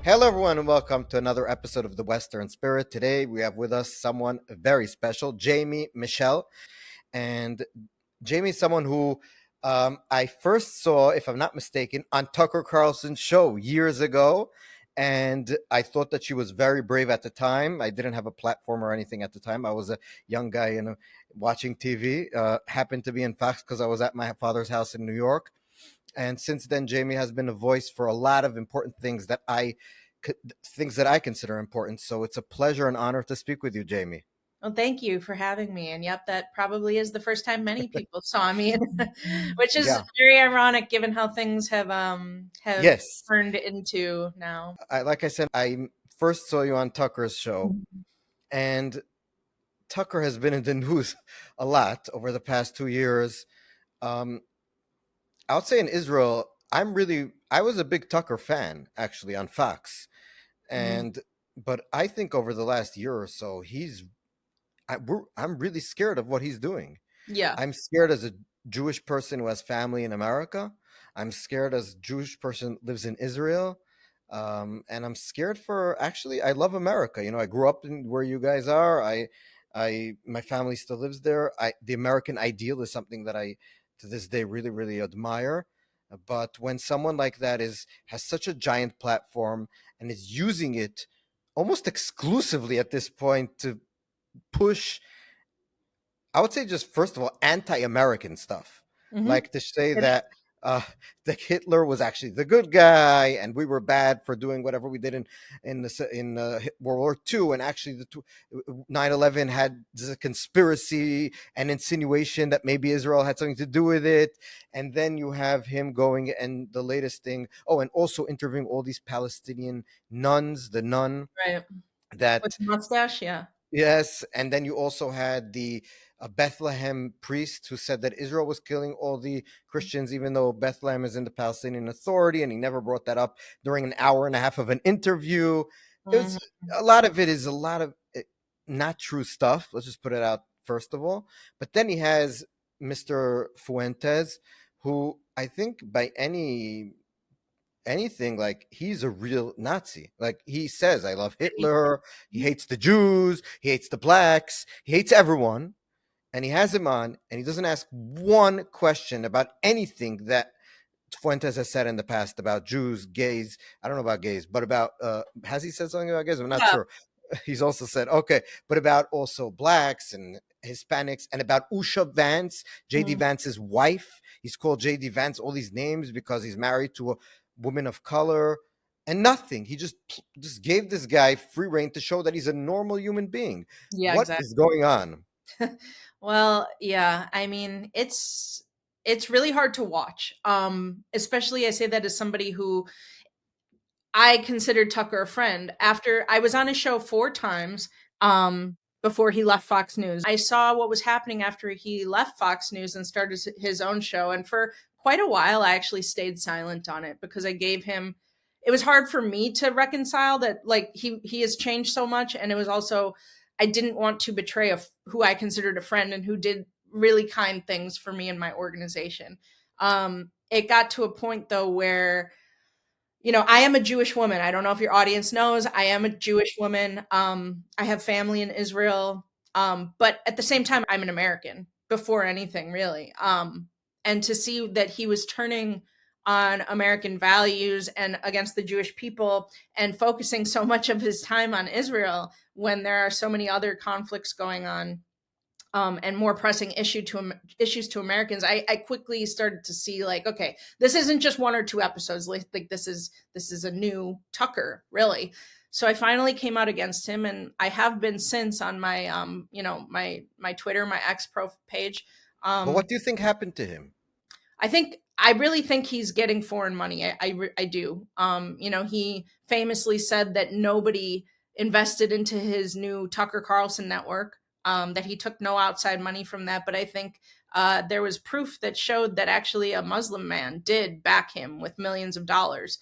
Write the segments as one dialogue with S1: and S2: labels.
S1: Hello, everyone, and welcome to another episode of The Western Spirit. Today, we have with us someone very special, Jaimee Michell. And Jaimee is someone who I first saw, if I'm not mistaken, on Tucker Carlson's show years ago. And I thought that she was very brave at the time. I didn't have a platform or anything at the time. I was a young guy, watching TV. Happened to be in Fox because I was at my father's house in New York. And since then, Jaimee has been a voice for a lot of important things that I consider important. So it's a pleasure and honor to speak with you, Jaimee.
S2: Well, thank you for having me. And yep, that probably is the first time many people saw me, which is
S1: Yeah.
S2: very ironic given how things have
S1: Yes.
S2: turned into now.
S1: Like I said, I first saw you on Tucker's show,
S2: Mhm.
S1: and Tucker has been in the news a lot over the past 2 years. Um, I would say in Israel, I was a big Tucker fan actually on Fox,
S2: Mhm.
S1: and but I think over the last year or so, I'm really scared of what he's doing.
S2: Yeah.
S1: I'm scared as a Jewish person who has family in America. I'm scared as a Jewish person lives in Israel. And I'm scared for actually I love America. I grew up in where you guys are. My family still lives there. The American ideal is something that I to this day really, really admire. But when someone like that is has such a giant platform and is using it almost exclusively at this point to push, I would say, just first of all, anti-American stuff,
S2: Hmm.
S1: like to say
S2: It
S1: that uh, that Hitler was actually the good guy, and we were bad for doing whatever we did in World War II, and actually 9/11 had this conspiracy and insinuation that maybe Israel had something to do with it, and then you have him going and the latest thing. Oh, and also interviewing all these Palestinian nuns, the nun
S2: right. With
S1: that.
S2: the mustache, yeah.
S1: Yes, and then you also had the Bethlehem priest who said that Israel was killing all the Christians, even though Bethlehem is in the Palestinian Authority, and he never brought that up during an hour and a half of an interview. It
S2: Hmm.
S1: was a lot of it is a lot of not true stuff. Let's just put it out first of all. But then he has Mr. Fuentes, who I think by anything, like, he's a real Nazi. Like, he says, I love Hitler. He hates the Jews. He hates the blacks. He hates everyone. And he has him on, and he doesn't ask one question about anything that Fuentes has said in the past about Jews, gays. I don't know about gays, but about, has he said something about gays? I'm not
S2: Yeah.
S1: sure. He's also said, okay, but about also blacks and Hispanics and about Usha Vance, JD
S2: Mhm.
S1: Vance's wife. He's called JD Vance all these names because he's married to a woman of color, and nothing. He just gave this guy free reign to show that he's a normal human being.
S2: Yeah,
S1: What
S2: exactly.
S1: is going on?
S2: Well, yeah, I mean, it's really hard to watch. Especially I say that as somebody who I considered Tucker a friend. After I was on his show 4 times, before he left Fox News. I saw what was happening after he left Fox News and started his own show, and for quite a while, I actually stayed silent on it because I gave him it was hard for me to reconcile that, like, he has changed so much, and it was also I didn't want to betray who I considered a friend and who did really kind things for me and my organization. It got to a point though where I am a Jewish woman. I don't know if your audience knows. I am a Jewish woman. I have family in Israel. But at the same time, I'm an American before anything, really. And to see that he was turning on American values and against the Jewish people and focusing so much of his time on Israel when there are so many other conflicts going on, and more pressing issues to Americans, I quickly started to see, like, okay, this isn't just 1 or 2 episodes. Like, this is a new Tucker, really. So I finally came out against him, and I have been since on my my Twitter, my X pro page.
S1: But
S2: Um,
S1: what do you think happened to him?
S2: I really think he's getting foreign money. I do. He famously said that nobody invested into his new Tucker Carlson network. That he took no outside money from that, but I think there was proof that showed that actually a Muslim man did back him with millions of dollars.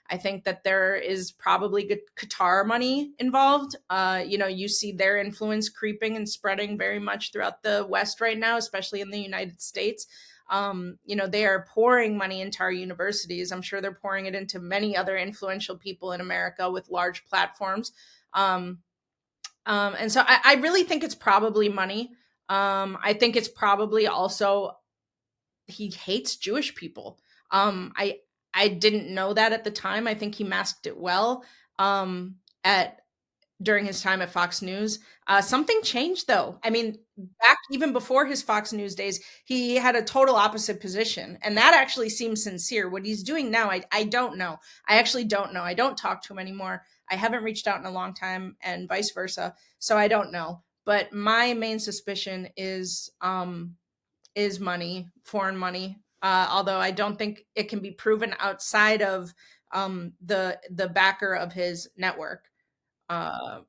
S2: I think that there is probably good Qatar money involved. You see their influence creeping and spreading very much throughout the West right now, especially in the United States. They are pouring money into our universities. I'm sure they're pouring it into many other influential people in America with large platforms. Um, and so I really think it's probably money. I think it's probably also he hates Jewish people. I didn't know that at the time. I think he masked it well. At During his time at Fox News. Something changed though. I mean, back even before his Fox News days, he had a total opposite position. And that actually seems sincere. What he's doing now, I don't know. I actually don't know. I don't talk to him anymore. I haven't reached out in a long time and vice versa. So I don't know. But my main suspicion is money, foreign money. Although I don't think it can be proven outside of the backer of his network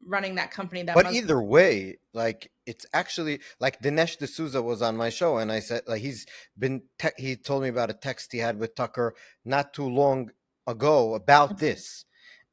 S2: running that company, that
S1: But
S2: Muslim.
S1: either way, like it's actually like Dinesh D'Souza was on my show, and I said like he told me about a text he had with Tucker not too long ago about this,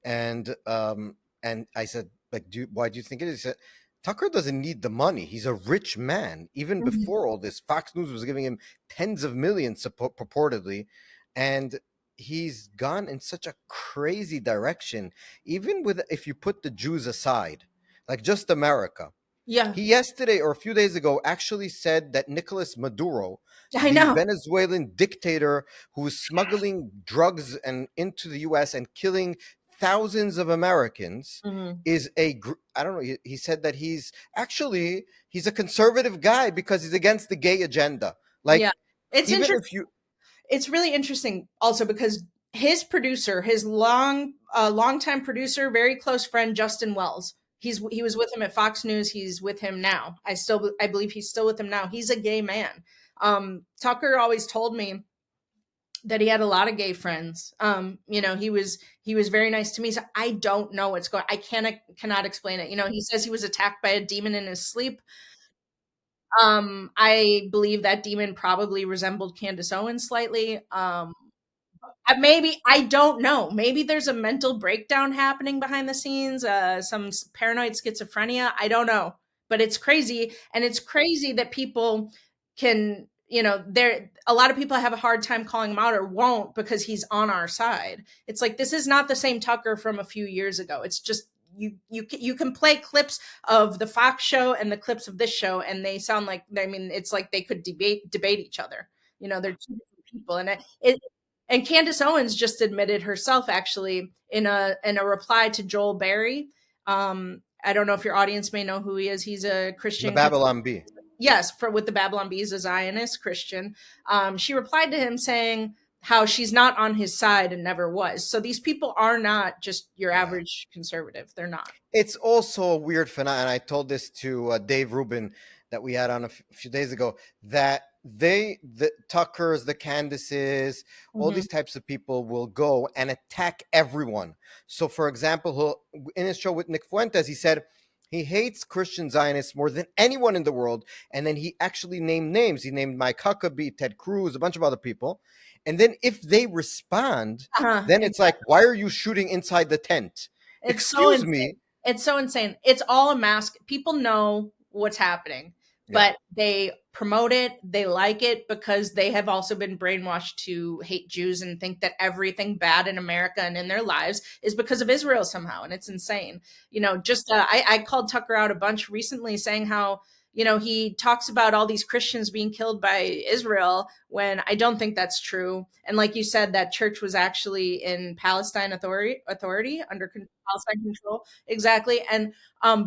S1: and I said like, why do you think it is? He said, Tucker doesn't need the money. He's a rich man. Even
S2: Mhm.
S1: before all this, Fox News was giving him tens of millions purportedly, and he's gone in such a crazy direction even with if you put the Jews aside, like just America.
S2: Yeah,
S1: He yesterday or a few days ago actually said that Nicolas Maduro,
S2: I
S1: the
S2: know.
S1: Venezuelan dictator who is smuggling drugs and into the US and killing thousands of Americans,
S2: Mhm.
S1: is I don't know, he said that he's a conservative guy because he's against the gay agenda.
S2: Yeah.
S1: Like
S2: It's
S1: even
S2: interesting.
S1: if you
S2: It's really interesting also because his producer, his longtime producer, very close friend Justin Wells. He was with him at Fox News. He's with him now. I believe he's still with him now. He's a gay man. Tucker always told me that he had a lot of gay friends. He was very nice to me. So I don't know what's going. I cannot explain it. He says he was attacked by a demon in his sleep. I believe that demon probably resembled Candace Owens slightly. Maybe I don't know. Maybe there's a mental breakdown happening behind the scenes, some paranoid schizophrenia. I don't know, but it's crazy, and it's crazy that people can. There a lot of people have a hard time calling him out or won't because he's on our side. It's like this is not the same Tucker from a few years ago. It's just you can play clips of the Fox show and the clips of this show, and they sound like it's like they could debate each other. They're two different people, and and Candace Owens just admitted herself, actually, in a reply to Joel Berry. I don't know if your audience may know who he is. He's a
S1: the
S2: Christian.
S1: Babylon Bee.
S2: Yes, for with the Babylon Bees, a Zionist Christian. She replied to him saying how she's not on his side and never was. So these people are not just your
S1: Yeah.
S2: average conservative. They're not.
S1: It's also a weird phenomenon. I told this to Dave Rubin that we had on a few days ago that the Tuckers, the Candaces, all
S2: Hmm.
S1: these types of people will go and attack everyone. So, for example, in his show with Nick Fuentes, he said he hates Christian Zionists more than anyone in the world. And then he actually named names. He named Mike Huckabee, Ted Cruz, a bunch of other people. And then if they respond, then it's like,
S2: Exactly.
S1: why are you shooting inside the tent?
S2: It's so
S1: Excuse
S2: insane.
S1: me.
S2: It's so insane. It's all a mask. People know what's happening,
S1: Yeah.
S2: but they promote it. They like it because they have also been brainwashed to hate Jews and think that everything bad in America and in their lives is because of Israel somehow. And it's insane. I called Tucker out a bunch recently saying how, he talks about all these Christians being killed by Israel when I don't think that's true. And like you said, that church was actually in Palestine authority under Palestine control. Exactly. And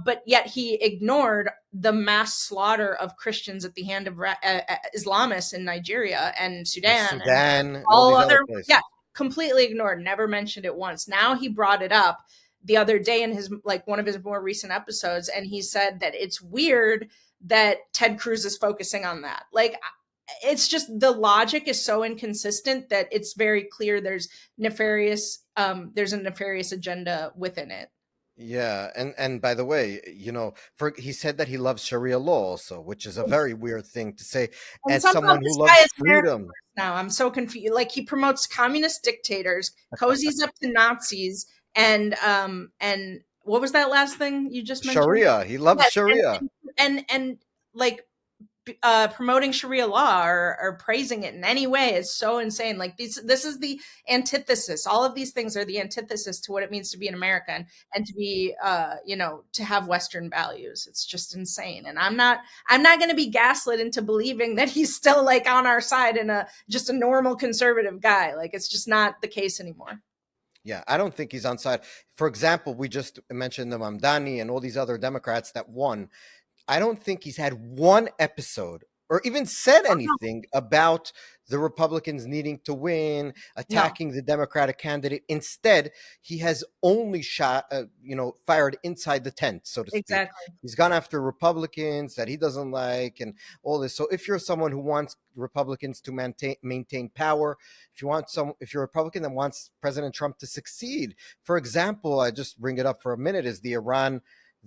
S2: but yet he ignored the mass slaughter of Christians at the hand of Islamists in Nigeria and
S1: In
S2: Sudan and
S1: Sudan and all
S2: all
S1: these other
S2: other, yeah,
S1: places.
S2: completely ignored, never mentioned it once. Now he brought it up the other day in his, like, one of his more recent episodes, and he said that it's weird that Ted Cruz is focusing on that. Like, it's just the logic is so inconsistent that it's very clear there's a nefarious agenda within it.
S1: Yeah, and by the way, for he said that he loves Sharia law also, which is a very weird thing to say
S2: And
S1: as
S2: somehow
S1: someone who
S2: this guy
S1: loves
S2: is America
S1: freedom.
S2: first now. I'm so confused. Like, he promotes communist dictators, cozies up to Nazis, and what was that last thing you just mentioned?
S1: Sharia, he loves
S2: Yes,
S1: Sharia.
S2: and like promoting Sharia law or praising it in any way is so insane. Like this is the antithesis. All of these things are the antithesis to what it means to be an American and to be, to have Western values. It's just insane. And I'm not going to be gaslit into believing that he's still like on our side and just a normal conservative guy. Like it's just not the case anymore.
S1: Yeah, I don't think he's on side. For example, we just mentioned the Mamdani and all these other Democrats that won. I don't think he's had one episode or even said
S2: Oh no,
S1: anything about the Republicans needing to win,
S2: no,
S1: attacking the Democratic candidate. Instead, he has only fired inside the tent, so to speak.
S2: exactly.
S1: He's gone after Republicans that he doesn't like and all this. So if you're someone who wants Republicans to maintain power, if you're a Republican that wants President Trump to succeed, for example, I just bring it up for a minute, is the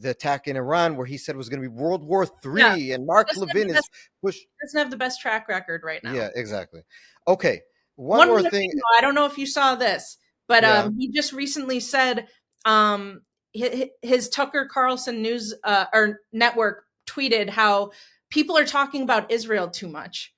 S1: attack in Iran, where he said was going to be World War
S2: Yeah,
S1: III, and
S2: he
S1: Mark
S2: doesn't have
S1: Levin
S2: the
S1: is
S2: best.
S1: push.
S2: He doesn't have the best track record right now.
S1: Yeah, exactly. Okay, one
S2: One
S1: more
S2: more
S1: thing.
S2: thing, though, I don't know if you saw this, but
S1: Yeah,
S2: he just recently said um, his Tucker Carlson news or network tweeted how people are talking about Israel too much.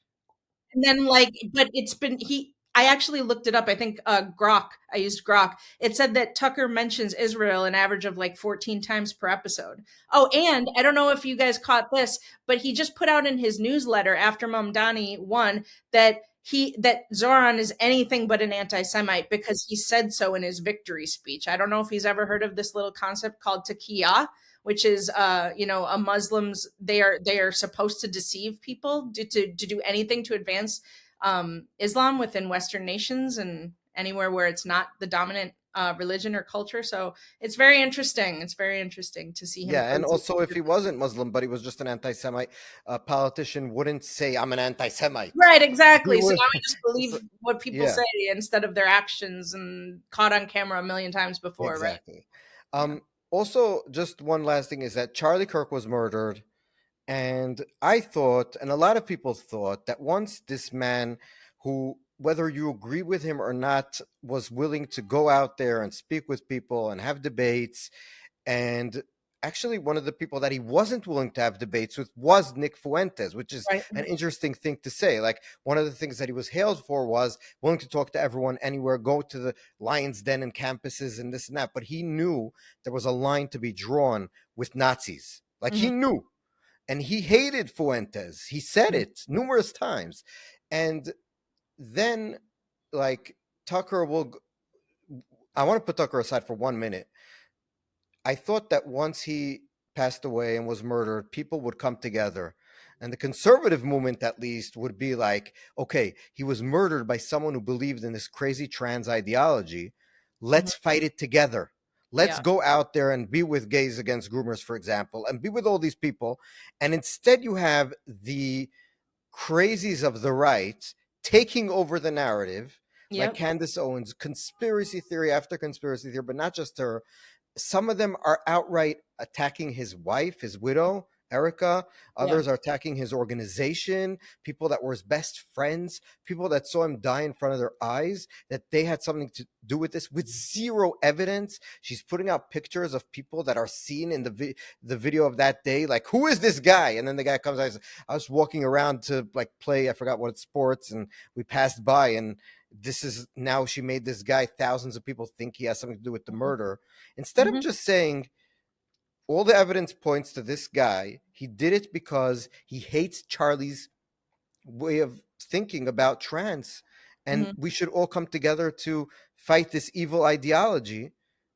S2: And then like, but it's been he I actually looked it up. I think Grok, I used Grok. It said that Tucker mentions Israel an average of like 14 times per episode. Oh, and I don't know if you guys caught this, but he just put out in his newsletter after Mamdani won that Zoran is anything but an anti-Semite because he said so in his victory speech. I don't know if he's ever heard of this little concept called taqiyya, which is a Muslims, they are supposed to deceive people to do anything to advance Islam within Western nations and anywhere where it's not the dominant religion or culture. So it's very interesting. It's very interesting to see him
S1: yeah, and
S2: praise it.
S1: also if he wasn't Muslim, but he was just an anti-Semite, a politician wouldn't say I'm an anti-Semite.
S2: Right,
S1: He
S2: exactly. So
S1: would.
S2: now we just
S1: So,
S2: believe what people
S1: yeah,
S2: say instead of their actions and caught on camera a million times before, right?
S1: exactly.
S2: Yeah.
S1: Also, just one last thing is that Charlie Kirk was murdered. And I thought, and a lot of people thought, that once this man, who, whether you agree with him or not, was willing to go out there and speak with people and have debates, and actually, one of the people that he wasn't willing to have debates with was Nick Fuentes, which is
S2: Right.
S1: an interesting thing to say. Like, one of the things that he was hailed for was willing to talk to everyone anywhere, go to the Lion's Den and campuses and this and that. But he knew there was a line to be drawn with Nazis. Like,
S2: Hmm.
S1: he knew, and he hated Fuentes. He said
S2: Hmm.
S1: it numerous times. And then, like, Tucker will. I want to put Tucker aside for 1 minute. I thought that once he passed away and was murdered, people would come together. And the conservative movement, at least, would be like, okay, he was murdered by someone who believed in this crazy trans ideology. Let's
S2: Hmm.
S1: fight it together. Let's
S2: Yeah.
S1: go out there and be with Gays Against Groomers, for example, and be with all these people. And instead, you have the crazies of the right taking over the narrative, like
S2: Yep.
S1: Candace Owens, conspiracy theory after conspiracy theory, but not just her. Some of them are outright attacking his wife, his widow, Erica.
S2: Yeah.
S1: Others are attacking his organization, people that were his best friends, people that saw him die in front of their eyes, that they had something to do with this with zero evidence. She's putting out pictures of people that are seen in the video of that day. Like, who is this guy? And then the guy comes out, I was walking around to like play, I forgot what sports, and we passed by, and this is now she made this guy, thousands of people think he has something to do with the murder. Instead of
S2: Hmm.
S1: just saying all the evidence points to this guy, he did it because he hates Charlie's way of thinking about trans. And
S2: Hmm.
S1: we should all come together to fight this evil ideology.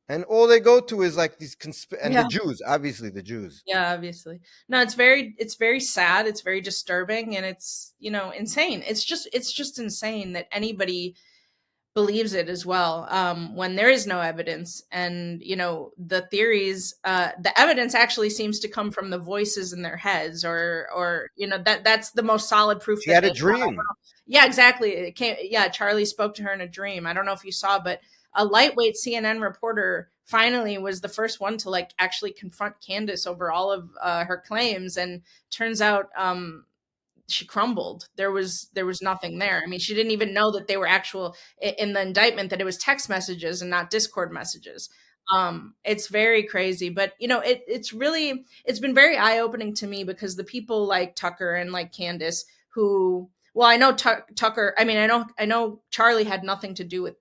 S1: And all they go to is like and the
S2: Yeah.
S1: Jews, obviously the Jews.
S2: Yeah, obviously. No, it's very sad, it's very disturbing, and it's, insane. It's just insane that anybody believes it as well, when there is no evidence. And the theories, the evidence actually seems to come from the voices in their heads, or that's the most solid proof
S1: She
S2: that
S1: had
S2: they
S1: a
S2: have.
S1: dream.
S2: Yeah, exactly. It came, yeah, Charlie spoke to her in a dream. I don't know if you saw, but a lightweight CNN reporter finally was the first one to like actually confront Candace over all of her claims, and turns out she crumbled. There was nothing there. I mean, she didn't even know that they were actual in the indictment, that it was text messages and not Discord messages. It's very crazy, but it's been very eye-opening to me because the people like Tucker and like Candace, who, well, I know Tucker, I know Charlie had nothing to do with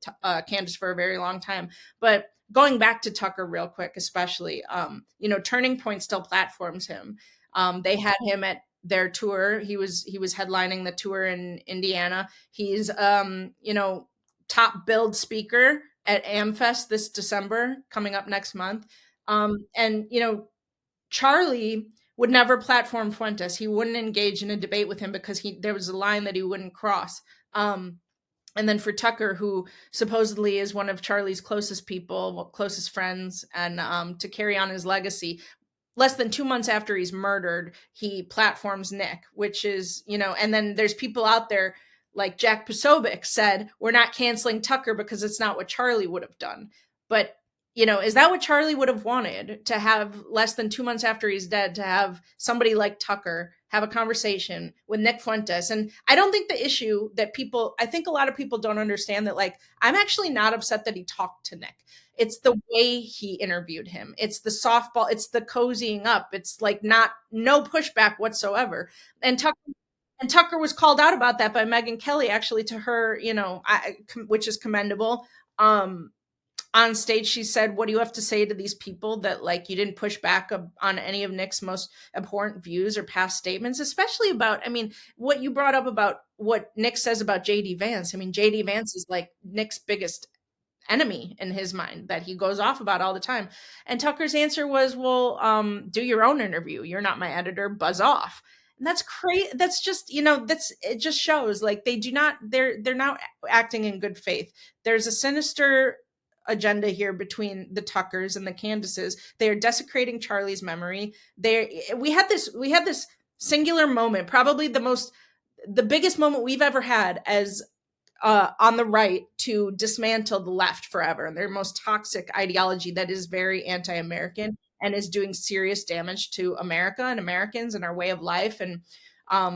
S2: Candace for a very long time, but going back to Tucker real quick, especially, Turning Point still platforms him. They had him at their tour. He was headlining the tour in Indiana. He's top billed speaker at AmFest this December, coming up next month. And Charlie would never platform Fuentes. He wouldn't engage in a debate with him because there was a line that he wouldn't cross. And then for Tucker, who supposedly is one of Charlie's closest people, well, closest friends, and to carry on his legacy, less than 2 months after he's murdered, he platforms Nick, which is, and then there's people out there like Jack Posobiec said, we're not canceling Tucker because it's not what Charlie would have done. But, is that what Charlie would have wanted, to have less than 2 months after he's dead, to have somebody like Tucker have a conversation with Nick Fuentes? And I don't think the issue that I think a lot of people don't understand that, like, I'm actually not upset that he talked to Nick. It's the way he interviewed him. It's the softball. It's the cozying up. It's like no pushback whatsoever. And Tucker was called out about that by Megyn Kelly, actually, to her, which is commendable. Um, on stage, she said, "What do you have to say to these people that, like, you didn't push back on any of Nick's most abhorrent views or past statements, especially about, I mean, what you brought up about what Nick says about JD Vance. I mean, JD Vance is like Nick's biggest enemy in his mind that he goes off about all the time." And Tucker's answer was, "Well, do your own interview. You're not my editor. Buzz off." And that's crazy. That's just, it just shows, like, they're not acting in good faith. There's a sinister agenda here between the Tuckers and the Candaces. They are desecrating Charlie's memory. We had this singular moment, probably the biggest moment we've ever had as on the right, to dismantle the left forever and their most toxic ideology that is very anti-American and is doing serious damage to America and Americans and our way of life. And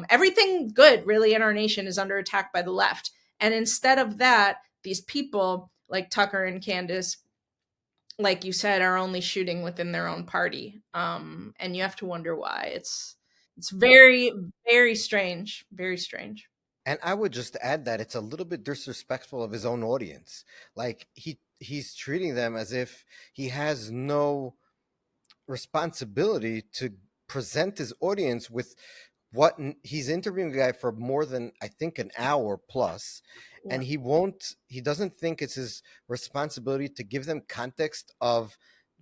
S2: everything good, really, in our nation is under attack by the left. And instead of that, these people like Tucker and Candace, like you said, are only shooting within their own party. And you have to wonder why. It's very, very strange. Very strange.
S1: And I would just add that it's a little bit disrespectful of his own audience. Like he's treating them as if he has no responsibility to present his audience with he's interviewing a guy for more than, I think, an hour plus,
S2: Yeah.
S1: and he doesn't think it's his responsibility to give them context of,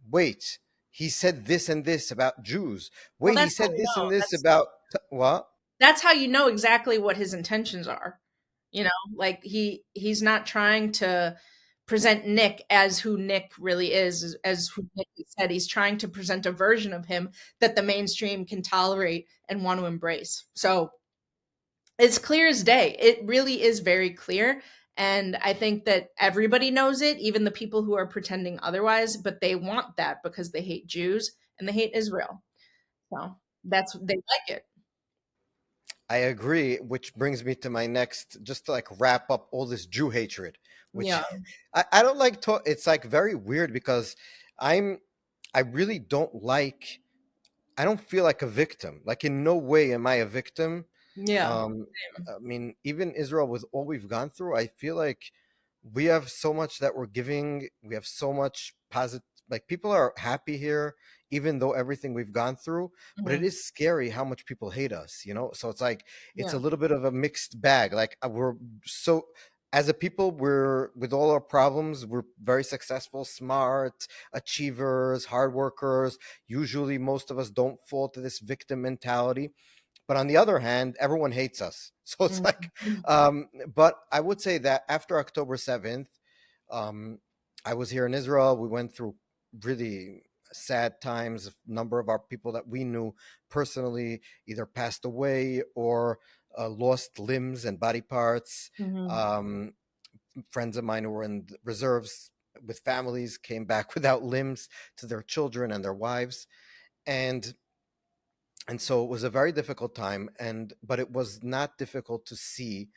S1: wait, he said this and this about Jews,
S2: Well,
S1: wait, he
S2: that's how
S1: said
S2: we
S1: this
S2: know.
S1: and this about what.
S2: That's how you know exactly what his intentions are. Like, he's not trying to present Nick as who Nick really is, as who Nick said. He's trying to present a version of him that the mainstream can tolerate and want to embrace. So it's clear as day. It really is very clear. And I think that everybody knows it, even the people who are pretending otherwise, but they want that because they hate Jews and they hate Israel. So they like it.
S1: I agree, which brings me to my next, just to like wrap up all this Jew hatred, which
S2: Yeah.
S1: I don't like to. It's like very weird because I'm I really don't like. I don't feel like a victim. Like in no way am I a victim.
S2: Yeah.
S1: Um, I mean, even Israel, with all we've gone through, I feel like we have so much that we're giving. We have so much positive. Like people are happy here, even though everything we've gone through. But it
S2: Mhm.
S1: is scary how much people hate us. So it's like it's a
S2: Yeah.
S1: little bit of a mixed bag. Like we're so. As a people, we're with all our problems, we're very successful, smart, achievers, hard workers. Usually, most of us don't fall to this victim mentality, but on the other hand, everyone hates us. So it's like,
S2: Mhm.
S1: but I would say that after October 7th, um, I was here in Israel. We went through really sad times. A number of our people that we knew personally either passed away or lost limbs and body parts.
S2: Mhm.
S1: Um, Friends of mine who were in the reserves with families came back without limbs to their children and their wives. And so it was a very difficult time, but it was not difficult to see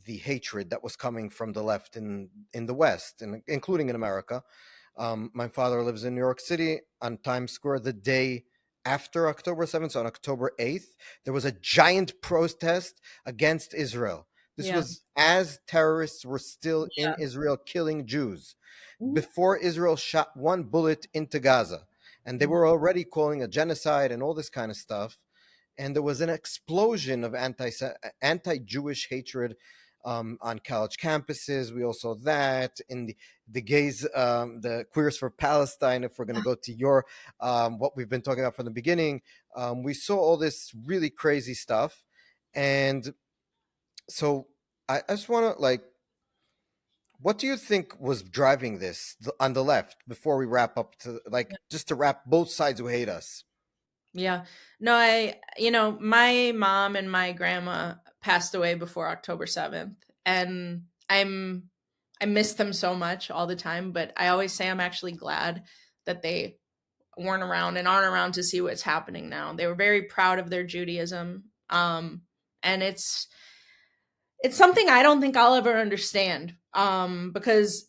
S1: the hatred that was coming from the left in the West, and including in America. My father lives in New York City. On Times Square the day after October 7th, so on October 8th, there was a giant protest against Israel. This
S2: Yeah.
S1: was as terrorists were still in
S2: Yeah.
S1: Israel killing Jews
S2: Mhm.
S1: before Israel shot one bullet into Gaza. And they were already calling a genocide and all this kind of stuff. And there was an explosion of anti-Jewish hatred on college campuses. We also saw that in the gays, the Queers for Palestine. If we're going to go to your what we've been talking about from the beginning, we saw all this really crazy stuff, and so I just want to like, what do you think was driving this on the left before we wrap up to like just to wrap both sides who hate us?
S2: Yeah. No, my mom and my grandma passed away before October 7th, and I miss them so much all the time, but I always say I'm actually glad that they weren't around and aren't around to see what's happening now. They were very proud of their Judaism. And it's something I don't think I'll ever understand. Because,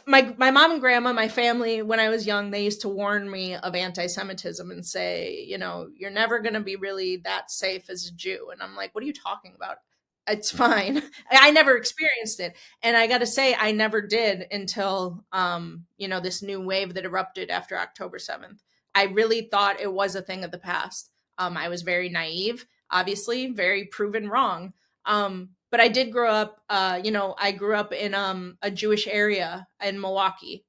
S2: my mom and grandma, my family, when I was young, they used to warn me of anti-Semitism and say, you're never going to be really that safe as a Jew. And I'm like, what are you talking about? It's fine. I never experienced it, and I got to say, I never did until this new wave that erupted after October 7th. I really thought it was a thing of the past. I was very naive, obviously, very proven wrong. But I did grow up, I grew up in a Jewish area in Milwaukee.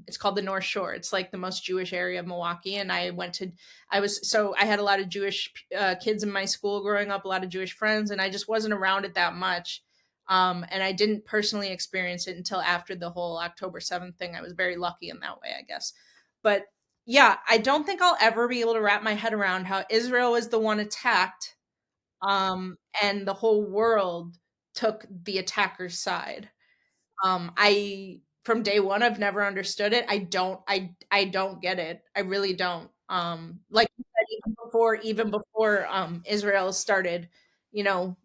S2: It's called the North Shore. It's like the most Jewish area of Milwaukee. And I had a lot of Jewish kids in my school growing up, a lot of Jewish friends, and I just wasn't around it that much. And I didn't personally experience it until after the whole October 7th thing. I was very lucky in that way, I guess. But yeah, I don't think I'll ever be able to wrap my head around how Israel was the one attacked, and the whole world took the attacker's side. I From day one, I've never understood it. I don't get it. I really don't. Like you said, even before Israel started, you know,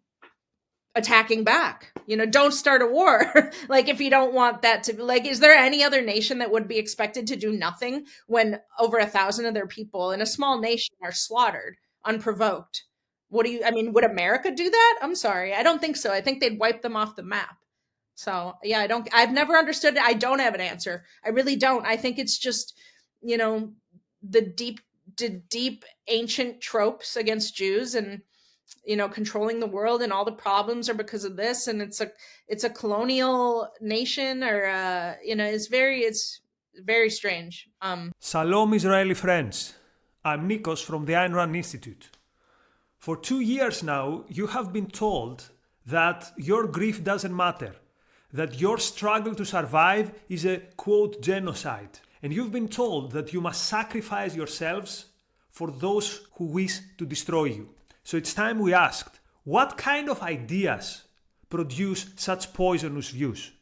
S2: attacking back. Don't start a war. Like, if you don't want that to, like, is there any other nation that would be expected to do nothing when over 1,000 of their people in a small nation are slaughtered unprovoked? Would America do that? I'm sorry. I don't think so. I think they'd wipe them off the map. So, yeah, I've never understood it. I don't have an answer. I really don't. I think it's just, you know, the deep ancient tropes against Jews, and controlling the world, and all the problems are because of this, and it's a colonial nation, or it's very strange.
S3: Shalom, Israeli friends. I'm Nikos from the Ayn Rand Institute. For 2 years now, you have been told that your grief doesn't matter, that your struggle to survive is a quote genocide, and you've been told that you must sacrifice yourselves for those who wish to destroy you. So it's time we asked, what kind of ideas produce such poisonous views?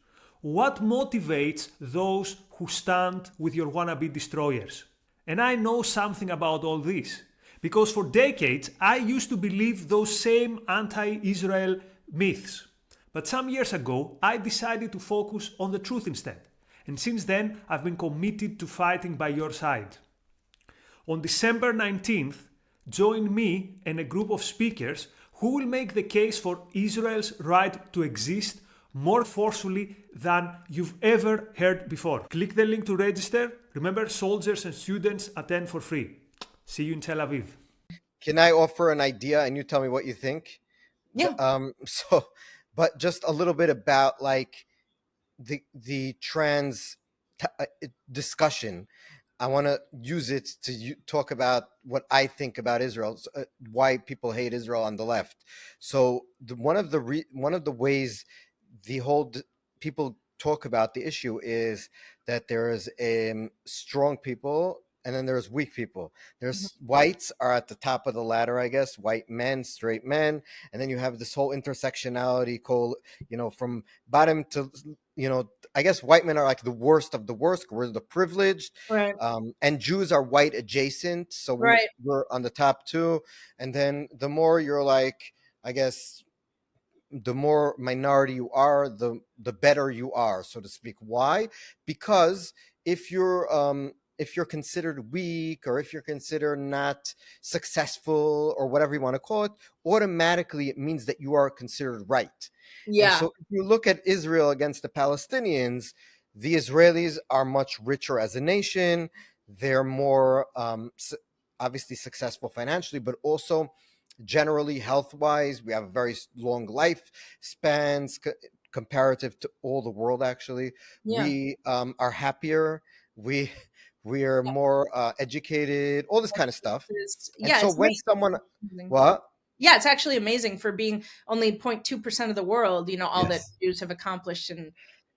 S3: What motivates those who stand with your wannabe destroyers? And I know something about all this, because for decades I used to believe those same anti-Israel myths. But some years ago I decided to focus on the truth instead. And since then I've been committed to fighting by your side. On December 19th, join me and a group of speakers who will make the case for Israel's right to exist more forcefully than you've ever heard before. Click the link to register. Remember, soldiers and students attend for free. See you in Tel Aviv.
S1: Can I offer an idea and you tell me what you think?
S2: Yeah.
S1: So, but just a little bit about like the trans discussion. I want to use it to talk about what I think about Israel, why people hate Israel on the left. So one of the ways the people talk about the issue is that there is strong people and then there's weak people.
S2: Mhm.
S1: There's whites are at the top of the ladder, I guess, white men, straight men, and then you have this whole intersectionality, from bottom to, I guess white men are like the worst of the worst. We're the privileged,
S2: Right.
S1: and Jews are white adjacent, so
S2: Right.
S1: we're on the top too. And then the more you're like, I guess, the more minority you are, the better you are, so to speak. Why? Because if you're considered weak, or if you're considered not successful, or whatever you want to call it, automatically it means that you are considered right. And
S2: Yeah.
S1: so if you look at Israel against the Palestinians, the Israelis are much richer as a nation. They're more obviously successful financially, but also generally health wise. We have a very long life spans comparative to all the world. Actually,
S2: Yeah.
S1: we are happier. We we are more educated. All this kind of stuff. And
S2: Yeah,
S1: so
S2: it's
S1: when someone,
S2: amazing.
S1: what?
S2: Yeah, it's actually amazing for being only 0.2% of the world, all that
S1: Yes.
S2: Jews have accomplished. And,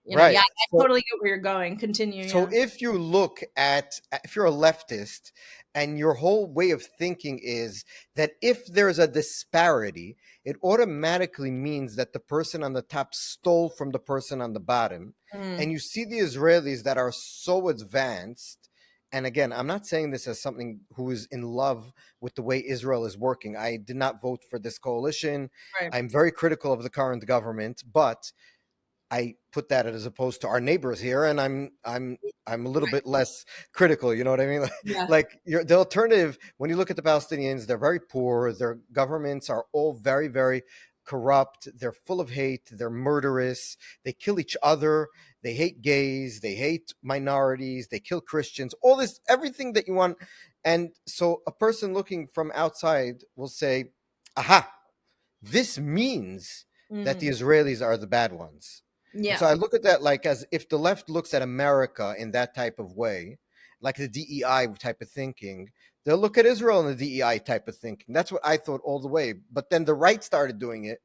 S1: Right.
S2: yeah, I
S1: So
S2: totally get where you're going. Continue.
S1: So
S2: Yeah.
S1: if you look at, if you're a leftist and your whole way of thinking is that if there's a disparity, it automatically means that the person on the top stole from the person on the bottom.
S2: Mm,
S1: And you see the Israelis that are so advanced. And again, I'm not saying this as something who is in love with the way Israel is working. I did not vote for this coalition.
S2: right.
S1: I'm very critical of the current government, but I put that as opposed to our neighbors here, and I'm a little
S2: Right.
S1: bit less critical. You know what I mean?
S2: Yeah.
S1: Like the alternative, when you look at the Palestinians, they're very poor. Their governments are all very, very corrupt. They're full of hate. They're murderous. They kill each other. They hate gays. They hate minorities. They kill Christians. All this, everything that you want. And so a person looking from outside will say, "Aha! This means that the
S2: Mm,
S1: Israelis are the bad ones." And so
S2: yeah.
S1: I look at that like as if the left looks at America in that type of way, like the DEI type of thinking, they'll look at Israel in the DEI type of thinking. That's what I thought all the way. But then the right started doing it,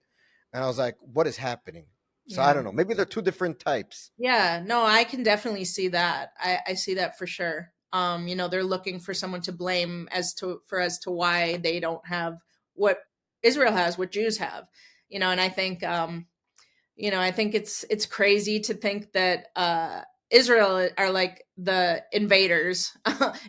S1: and I was like, what is happening? So I
S2: Yeah.
S1: don't know. Maybe they're two different types.
S2: Yeah, no, I can definitely see that. I see that for sure. They're looking for someone to blame as to why they don't have what Israel has, what Jews have. And I think I think it's crazy to think that Israel are like the invaders,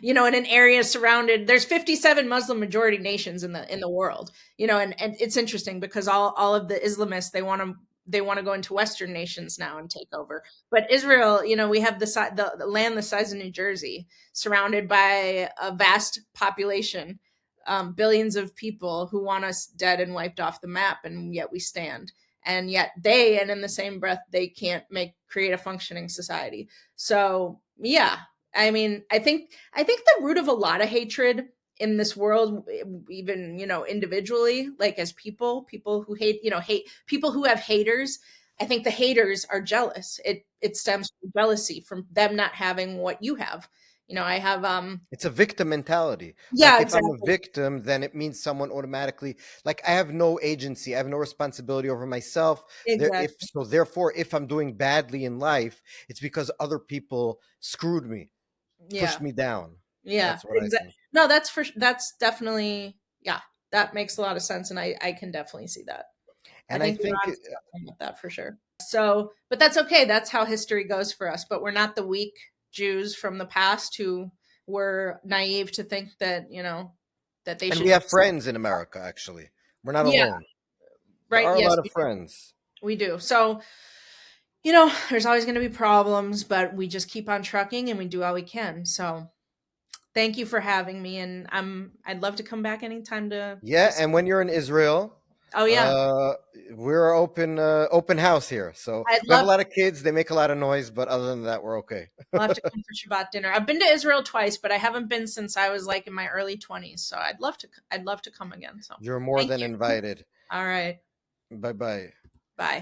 S2: in an area surrounded. There's 57 Muslim majority nations in the world, and it's interesting because all of the Islamists they want to go into Western nations now and take over. But Israel, we have the land the size of New Jersey, surrounded by a vast population, billions of people who want us dead and wiped off the map, and yet we stand. And yet and in the same breath, they can't create a functioning society. So yeah, I mean, I think the root of a lot of hatred in this world, even individually, like as people who hate people who have haters. I think the haters are jealous. It stems from jealousy, from them not having what you have. I have
S1: It's a victim mentality.
S2: yeah,
S1: Like if I'm a
S2: exactly.
S1: victim, then it means someone automatically, like I have no agency, I have no responsibility over myself. There if
S2: Exactly.
S1: so therefore if I'm doing badly in life, it's because other people screwed me,
S2: Yeah.
S1: pushed me down.
S2: Yeah,
S1: That's what I
S2: exactly.
S1: think.
S2: No, that's definitely, yeah, that makes a lot of sense, and I can definitely see that. I
S1: And I
S2: think you're
S1: think
S2: on something with that for sure. So, but that's okay. That's how history goes for us. But we're not the weak Jews from the past who were naive to think that that they
S1: and
S2: should
S1: we have
S2: just.
S1: friends in America actually. We're not
S2: Yeah,
S1: alone. There
S2: right.
S1: are a
S2: Yes,
S1: lot of friends.
S2: we do. So there's always going to be problems, but we just keep on trucking and we do all we can. So thank you for having me, and I'd love to come back anytime to
S1: Yeah,
S2: just.
S1: and when you're in Israel,
S2: Oh yeah,
S1: uh we're open house here. So
S2: I'd
S1: we have a
S2: love.
S1: lot of kids, they make a lot of noise, but other than that we're okay.
S2: I'll have to come for Shabbat dinner. I've been to Israel twice, but I haven't been since I was like in my early 20s. So I'd love to. I'd love to come again. So
S1: You're more
S2: thank
S1: than
S2: you.
S1: invited.
S2: All right.
S1: Bye bye.